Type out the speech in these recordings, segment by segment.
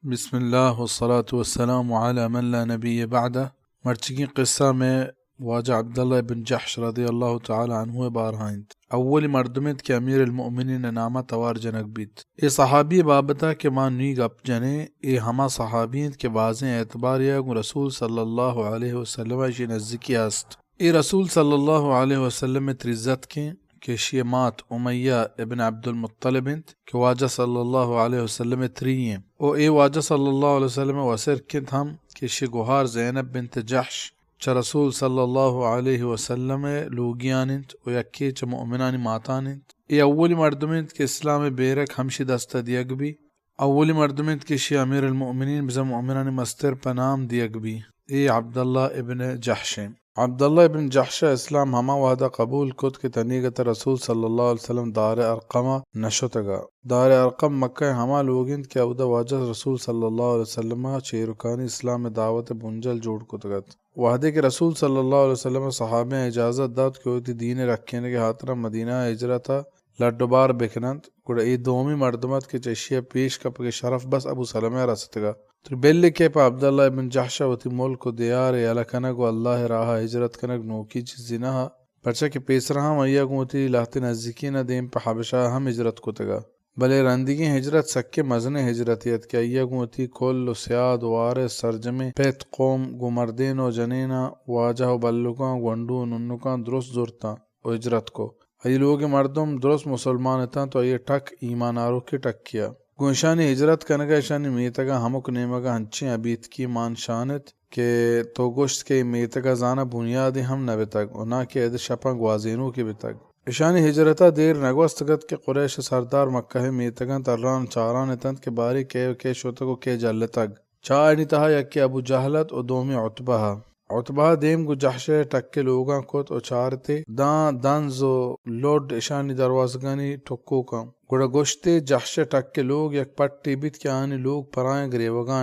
بسم الله والصلاة والسلام على من لا نبي بعده. مرچگی قصہ میں واجہ عبداللہ بن جحش رضی اللہ تعالی عنہ بارہائند اولی مردمت کے امیر المؤمنین نامہ توار جنک بیت اے صحابی بابتا کے ماں نی گپ جنے اے ہما صحابین کے واضح اعتبار یا رسول صلی اللہ علیہ وسلم شی نزدیکی است اے رسول صلی اللہ علیہ وسلم ترزت کے کہ مات امیہ ابن عبد المطلب کہ واجہ صلی اللہ علیہ وسلم ترین او اے واجہ صلی اللہ علیہ وسلم وسر کنت ہم کہ گوہار زینب بنت جحش چا رسول صلی اللہ علیہ وسلم لوگیانت و یکی چا مؤمنان ماتانت اے اولی مردمت کہ اسلام بیرک ہمشی دست دیگ بھی اولی مردمت کہ امیر المؤمنین بزا مؤمنان مستر پنام دیگ بھی اے عبداللہ ابن جحش عبداللہ ابن جحش اسلام ہما وحدہ قبول کت کہ تنیگت رسول صلی اللہ علیہ وسلم دار ارقمہ نشتگا دار ارقم مکہ ہما لوگند کہ اودہ واجہ رسول صلی اللہ علیہ وسلم چیرکانی اسلام دعوت بنجل جوڑ کتگت وحدے کہ رسول صلی اللہ علیہ وسلم صحابہ اجازت داد کہ ہوتی دین رکھنے کے حاطرہ مدینہ ہجرتا لڈبار بکنند گوڑا ای دومی مردمت کے چشیہ پیش کپ کے شرف بس ابو سلمہ رستگا تو بیلی کے پا عبداللہ ابن جحش وتی ملک و دیار یالا کنگ و اللہ راہ ہجرت کنگ نوکی چیزی نہا پرچہ کہ پیسرہ ہم ایا گوتی لاہت نزدیکی نہ دیم پا حبشہ ہم ہجرت کتگا بلے رندگی ہجرت سکے مزن ہجرتیت کہ ایا گوتی کل و سیاد وارث سرجمے پیت قوم گو مردین و جنینا واجہ و بلکاں گونڈو ننکاں درست زورتا و ہجرت کو ای لوگ مردم درست مسلمان تھا تو یہ ٹک ایمانارو کے ٹک کیا گوشانی ہجرت کنگا شانی میتگا ہمک نیمگا ہنچیں ابیت کی مان شانت کہ تو گوشت کے میتگا زانا بنیادی ہم نہ بتگ اور نہ کہ اد شپا گوازینوں کی بتگ اشانی ہجرتا دیر نگوستگت کے قریش سردار مکہ میتگا تران چاران تند کے باری کے شوتگو کے جل تگ چاہنی تہا یک ابو جہلت و دومی عتبہ عتبہ دیم گو جحش ٹک کے لوگاں کو تو چارتے دانزو لوڈ اشانی دروازگانی ٹکو کم گوڑا گوشتے جحش ٹک کے لوگ یک پٹی بیت کے آنی لوگ پرائیں گریوگاں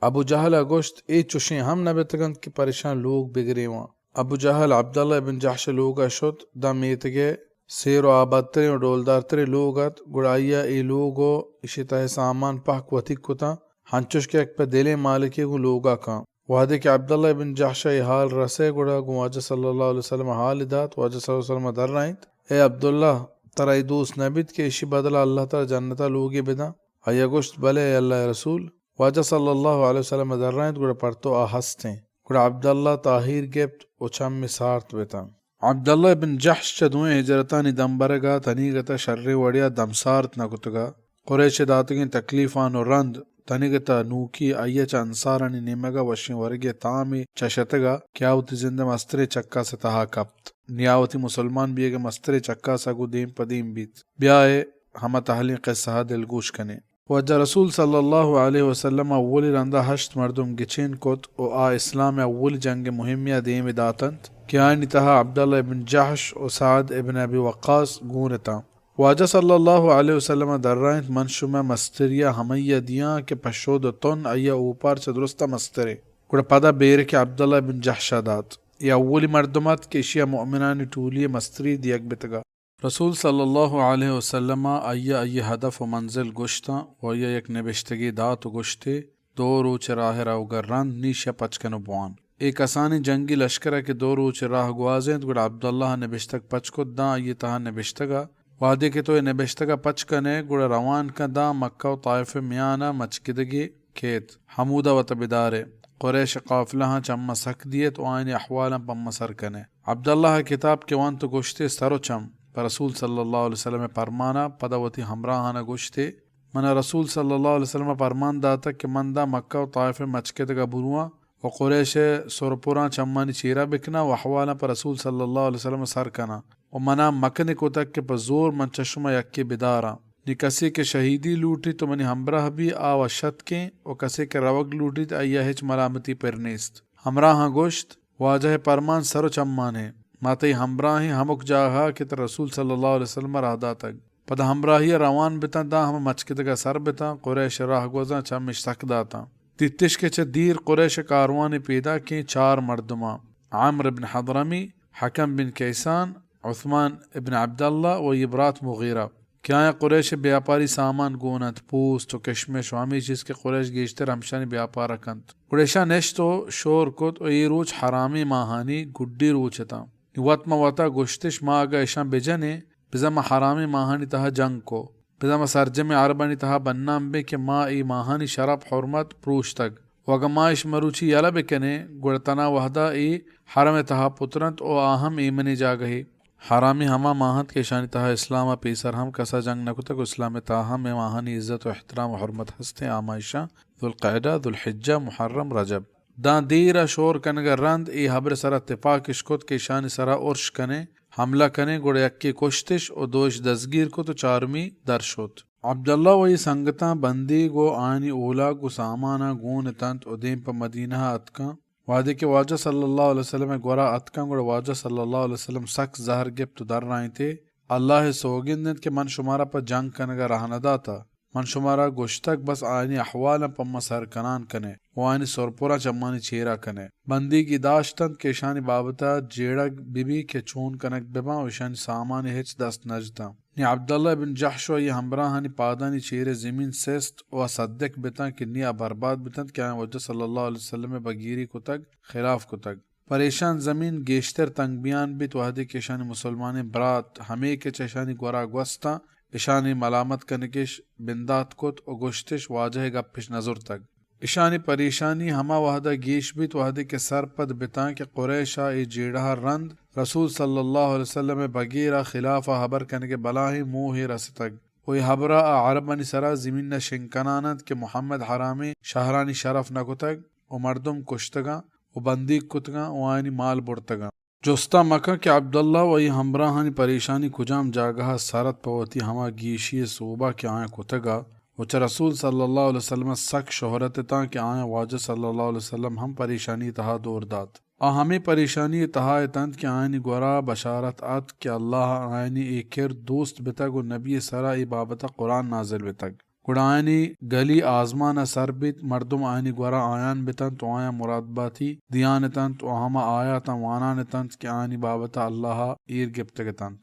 ابو جہل گوشت اے چوشیں ہم نبتگند کی پریشان لوگ بگریواں ابو جہل عبداللہ بن جحش لوگا شد دا میتگے سیر و آبادترے و ڈولدارترے لوگت گوڑائیا ای لوگو اسی تہ سامان پاک وطیق کتا ہنچوش کے ایک پہ دلے مالکی گو لوگا کام وحدے کہ عبداللہ بن جحش ای حال رسے گوڑا گو واجہ صلی اللہ علیہ وسلم حال دات واجہ صلی اللہ علیہ وسلم در رائنت اے عبداللہ ترائی دوست نبیت کہ اشی بدلا اللہ تعالی جنتا لوگی بدا ایا گوشت بلے اے اللہ رسول واجہ صلی اللہ علیہ وسلم در رائنت گوڑا پرتو آہستیں گوڑا عبداللہ تاہیر گپت و چم سارت بیتا عبداللہ بن جحش چدویں ہجرتانی دمبرگا تنیگتا شر وڑیا دمسارت نکتگا قریش داتگین تکلیفان و رند تنیگتا نوکی آیا چا انصارانی نیمگا وشین ورگی تامی چشتگا کیاوتی زندہ مستر چکا سے تہا کپت نیاوتی مسلمان بیگا مستر چکا سگو دیم پدیم بیت بیائے ہما تحلیق قصہ دلگوش کنے وجہ رسول صلی اللہ علیہ وسلم اولی رندہ ہشت مردم گچین کت و آ اسلام اولی جنگ مہمیہ دیم داتنت کیانی تہا عبداللہ بن جحش و سعد ابن ابی وقاص گونتا واجہ صلی اللہ علیہ وسلم در رائنت منشمہ مستریہ ہمیہ دیاں کے پشود تن ایا اوپر چا درستہ مسترے گوڑا پدا بیر کے عبداللہ بن جحش دات یا اولی مردمات کے اشیاء مؤمنانی ٹولی مستری دیگ بتگا رسول صلی اللہ علیہ وسلم ایا ہدف و منزل گشتا و ایا یک نبشتگی دات و گشتے دو روچ راہ روگر رند نیشہ پچکن و بوان ایک اسانی جنگی لشکرہ کے دو روچ راہ گوازیں گوڑا عبداللہ نبشتگ پچکت دا یہ تہا نبشتگا وعدے کے تو یہ نبشتگا پچکنے گوڑا روان کا دا مکہ و طائف میانا مچکدگی کھیت حمودہ و تبدارے قریش قافلہ چم سک دیت و آئین احوالا پم سر کنے عبداللہ کتاب کے وان تو گوشتے سر و چم پر رسول صلی اللہ علیہ وسلم پرمانا پدوتی ہمراہانا گوشتے منا رسول صلی اللہ علیہ وسلم پرمان داتا کہ من دا مکہ و طائف مچکدگا بروان و قریش سرپوران چمانی چیرہ بکنا و احوالا پر رسول صلی اللہ علیہ وسلم سر کنا و منا مکنے کو تک کہ بزور من چشمہ یکی بدارا نی کسی کے شہیدی لوٹی تو منی ہمراہ بھی آو شت کے و کسی کے روگ لوٹی تو ایا ہچ ملامتی پر نیست ہمراہ گوشت واجہ پرمان سر و چمانے ماتی ہمراہی ہمک جاہا کہ تر رسول صلی اللہ علیہ وسلم راہ داتگ پدا ہمراہی روان بتا دا ہم مچکتگا سر بتا قریش راہ گوزا چمش سک داتا تیتش کے چھ دیر قریش کاروانی پیدا کی چار مردما عامر بن حضرمی حکم بن کیسان عثمان ابن عبداللہ و یبرات مغیرہ کیا قریش بیاپاری سامان گونت پوست و کشمش و ہمی چیز کے قریش گیشتر ہمشانی بیاپارا کنت قریشا نشتو شور کت و ای روچ حرامی ماہانی گڈی روچتا وطم وطا گشتش ما اگا ایشان بجنے بزم حرامی ماہانی تہا جنگ کو بزم سرجم عربانی تہا بنام بے کہ ما ای ماہانی شرف حرمت پروش تگ وگا ما ایش مروچی یلا بکنے گڑتنا وحدہ ای حرم تہا پترنت او آہم ایمنی جاگہی حرامی ہما ماہت کے شانی تہا اسلام پیسر ہم کسا جنگ نکتا کو اسلام تاہم میں ماہانی عزت و احترام و حرمت ہستے آمائشہ ذوالقعدہ ذوالحجہ محرم رجب دان دیرہ شور کنگا رند ای حبر سرا اتفاقش کت کے شانی سرا ارش کنے حملہ کنے گوڑے یکی کشتش و دوش دزگیر کو تو چارمی درشت عبداللہ وی سنگتا بندی گو آنی اولا گو سامانا گون تنت و دیم پا مدینہ اتکا وعدے کہ واجہ صلی اللہ علیہ وسلم گورا اتکا گوڑا واجہ صلی اللہ علیہ وسلم سک زہر گپ تو در رائیں تھے اللہ سوگندت کہ من شمارا پا جنگ کنگا رہنا داتا من شمارا گشتک بس آئینی احوالا پا مسر کنان کنے و آئینی سرپورا چمانی چیرا کنے بندی کی داشتند کہ شانی بابتا جیڑک بی بی کے چون کنک ببا و شانی سامانی ہچ دست نجتا نی عبداللہ بن جحش و یہ ہمراہانی پادانی چیرے زمین سست و صدق بتا کہ نیا برباد بتند کہ وجہ صلی اللہ علیہ وسلم بگیری کو تک خلاف کو تک پریشان زمین گیشتر تنگ بیان بیت وحدی کے شانی مسلمان برات ہمیں کے چشانی گورا گوستا اشانی ملامت کنکش بندات کت و گشتش واجہ گپش نظر تک اشانی پریشانی ہما وحدہ گیش بیت وحدی کے سر پد بتاں کہ قریشہ ای جیڑہ رند رسول صلی اللہ علیہ وسلم بگیرہ خلافہ حبر کنکے بلاہی موہی رستگ وی حبرہ عربانی سرا زمین شنکنانت کہ محمد حرامی شہرانی شرف نکتگ و مردم کشتگا و بندی کتگا و آئینی مال بڑتگا جستا مکہ کہ عبداللہ وی ہمراہانی پریشانی کجام جاگہ سرت پوتی ہما گیشی صوبہ کے آئیں کتگا وچہ رسول صلی اللہ علیہ وسلم سک شہرت تا کہ آئیں واجہ صلی اللہ علیہ وسلم ہم پریشانی تہا دور دات ہمیں پریشانی تہا تند کہ آئینی گورا بشارت آت کہ اللہ آئینی ایکر دوست بتگ و نبی سرا ای بابتا قرآن نازل بتگ گوڑا آئینی گلی آزمان سر بیت مردم آئینی گورا آیان بتن تو آیا مراد باتی دیان تن تو ہما آیاتا وانان تن کہ آئینی بابتا اللہ ایر گپتگ تن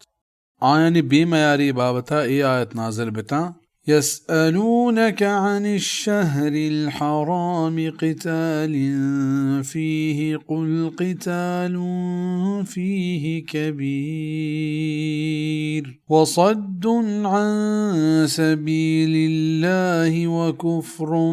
آئینی بی میاری بابتا ای آیت نازل بتا يسألونك عن الشهر الحرام قتال فيه قل قتال فيه كبير وصد عن سبيل الله وكفر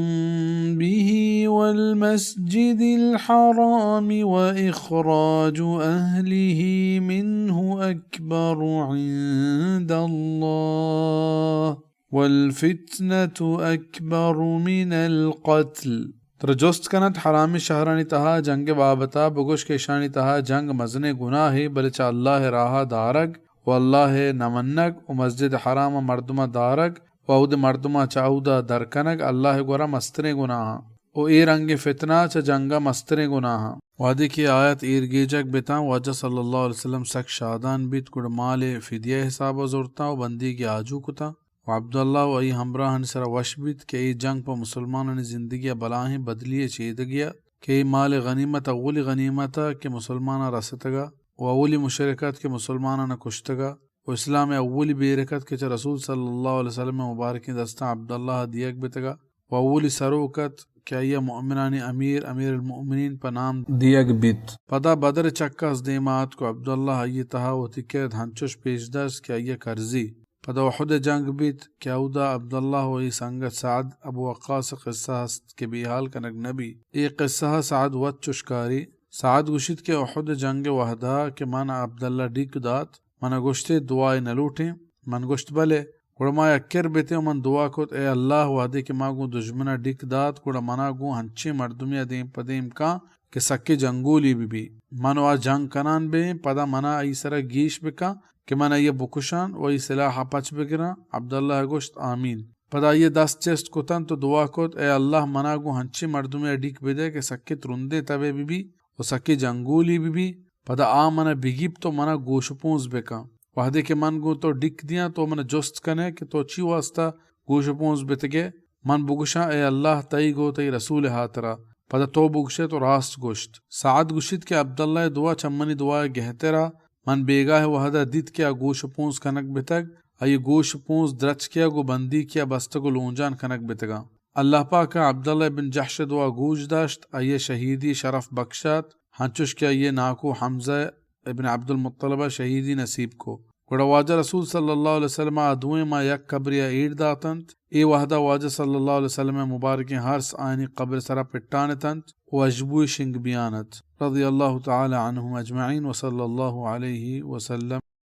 به والمسجد الحرام وإخراج أهله منه أكبر عند الله والفتنة أكبر من القتل ترجست کنت حرامی شہرانی تہا جنگ بابتا بگوش کے شانی تہا جنگ مزن گناہی بلچہ اللہ راہا دارگ و اللہ نمنگ و مسجد حرام مردمہ دارگ و اود مردمہ چاہودہ درکنگ اللہ گورا مستر گناہا و ای رنگ فتنہ چا جنگا مستر گناہا وادی کی آیت ایرگیجک بیتا واجہ صلی اللہ علیہ وسلم سک شادان بیت گڑ مال فدیہ حساب زورتا و بندی کی آجو کتا و عبداللہ و ای ہمراہ سرا وش بیت کہ ای جنگ پا مسلمانانی زندگی بلاہیں بدلیے چیدگیا کہ ای مال غنیمت اولی غنیمتا کہ مسلمانا رستگا و اولی مشرکت کہ مسلمانا کشتگا و اسلام اولی بیرکت کہ رسول صلی اللہ علیہ وسلم مبارکی دستا عبداللہ دیگ بتگا و اولی سروکت کہ ای مؤمنانی امیر المؤمنین پا نام دیگ بیت پدا بدر چکاس دیمات کو عبداللہ ای تہا و تکید ہنچوش پیش دست کہ ای کرزی پدا احد جنگ بیت کہ اودا عبداللہ و ای سنگت سعد ابو وقاص قصہ ہست کہ بیحال کنگ نبی ای قصہ سعد وط چشکاری سعد گوشید کہ احد جنگ وحدہ کہ من عبداللہ ڈیک دات من گوشتے دعائی نلوٹیں من گوشت بلے گوڑا ما یکر بیتے من دعا کت اے اللہ وحدے کہ ما گو دشمنہ ڈیک دات گوڑا منا گو ہنچے مردمی دیم پدیم کا کہ سکی جنگولی بھی منو آ جنگ کنان بے پدا منا ای سر گیش بکا کہ من یہ بکشان و ای سلاح پچ بگرا عبداللہ گوشت آمین پدا یہ دست چست کتن تو دعا کت اے اللہ منا گو ہنچی مردمی ڈیک بدے کہ سکی ترندے تبے بھی و سکی جنگولی بھی پدا آ منا بگیب تو منا گوش پونز بکا وحدے کہ من گو تو ڈک دیا تو من جست کنے کہ تو چی واسطہ گوش پونز بتگے من بگشا اے اللہ تئی گو تئی رسول ہاترا پدا تو بگشے تو راست گوشت سعد گوشید کہ عبداللہ دعا چمنی دعا گہترا من بیگاہ وحدہ دیت کیا گوش پونز کنک بتگ ای گوش پونز درچ کیا گو بندی کیا بستگو لونجان کنک بتگا. اللہ پاک عبداللہ بن جحش دعا گوش داشت ای شہیدی شرف بخشات ہنچوش کیا یہ ناکو حمزہ ابن عبد المطلبہ شہیدی نصیب کو. گوڑا واجہ رسول صلی اللہ علیہ وسلم آدویں ما یک قبریا ایڈ داتنت ای وحدہ واجہ صلی اللہ علیہ وسلم مبارکیں ہرس آئینی قبر سرا پٹانتنت و اجبوی شنگ بیانت رضی اللہ تعالی عنہم اجمعین وصلی اللہ علیہ وسلم.